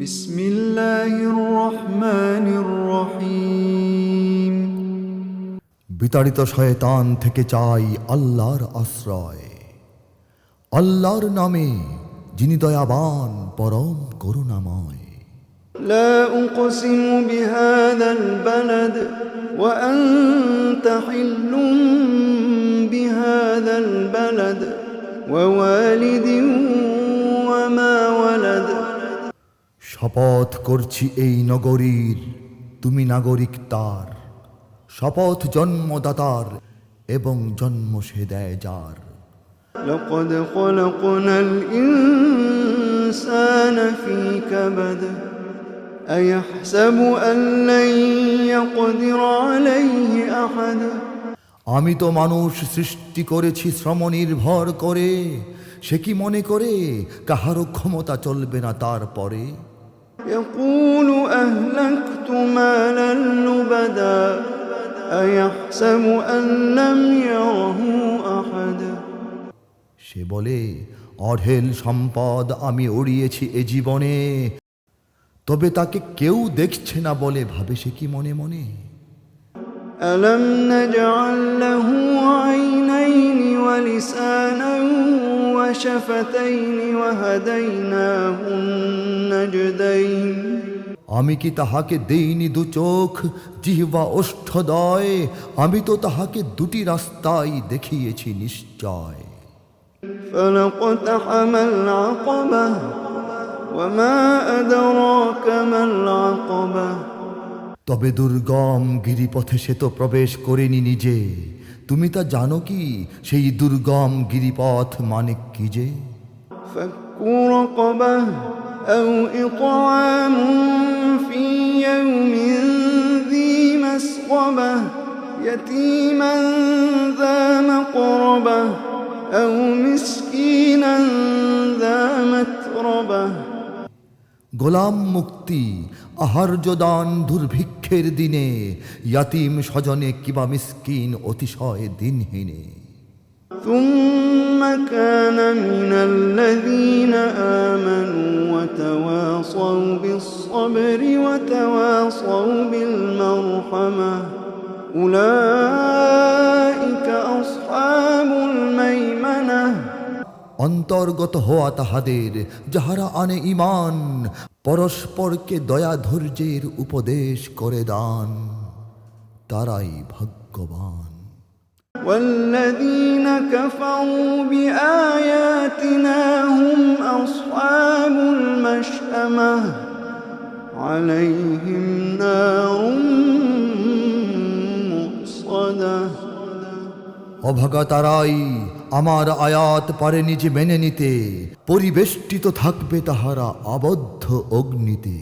بسم الله الرحمن الرحيم বিতাড়িত শয়তান থেকে চাই আল্লাহর আশ্রয়। আল্লাহর নামে যিনি দয়াবান পরম করুণাময়। لا أقسم بهذا البلد وأنت حل بهذا البلد ووالد وما ولد শপথ করছি এই নগরীর, তুমি নাগরিক তার। শপথ জন্মদাতার এবং জন্ম সে দেয় যার। لقد خلقنا الإنسان في كبد أيحسب أن لن يقدر عليه أحد আমি তো মানুষ সৃষ্টি করেছি শ্রম নির্ভর করে, সে কি মনে করে কাহারও ক্ষমতা চলবে না তার পরে। يقول أهلكت مالا لبدا أيحسب أن لم يره أحد সে বলে অঢেল সম্পদ আমি উড়িয়েছি এ জীবনে, তবে তাকে কেউ দেখছে না বলে ভাবে সে কি মনে মনে। ألم نجعل له عينين ولسانا وشفتين وهديناه النجدين আমি কি তাহাকে দেইনি দু চোখ, জিহ্বা ওষ্ঠদয়, আমি তো তাহাকে দুটি রাস্তাই দেখিয়েছি নিশ্চয়। فلقتحم العقبة وما أدراك ما العقبة তবে দুর্গম গিরিপথে সে তো প্রবেশ করেনি নিজে, তুমি তা জানো কি সেই দুর্গম গিরিপথ মানে কি যে। فك رقبة أو إطعام في يوم ذي مسغبة يتيما ذا مقربة أو مسكينا ذا متربة গোলাম মুক্তি, আহার্য দান দুর্ভিক্ষের দিনে, ইয়াতিম স্বজনে কিবা মিসকিন অতিশয় দিনহীনে। ثم كان من الذين آمنوا وتواصوا بالصبر وتواصوا بالمرحمة أولئك أصحاب الميمنة অন্তর্গত হওয়া তাহাদের যাহারা আনে ঈমান, পরস্পরকে দয়া ধৈর্যের উপদেশ করে দান, তারাই ভাগ্যবান। والذين كفروا بآياتنا هم أصحاب المشأمة عليهم نار مؤصدة অভাগা তারাই আমার আয়াত পারেনি যে মেনে নিতে, পরিবেষ্টিত থাকবে তাহারা আবদ্ধ অগ্নিতে।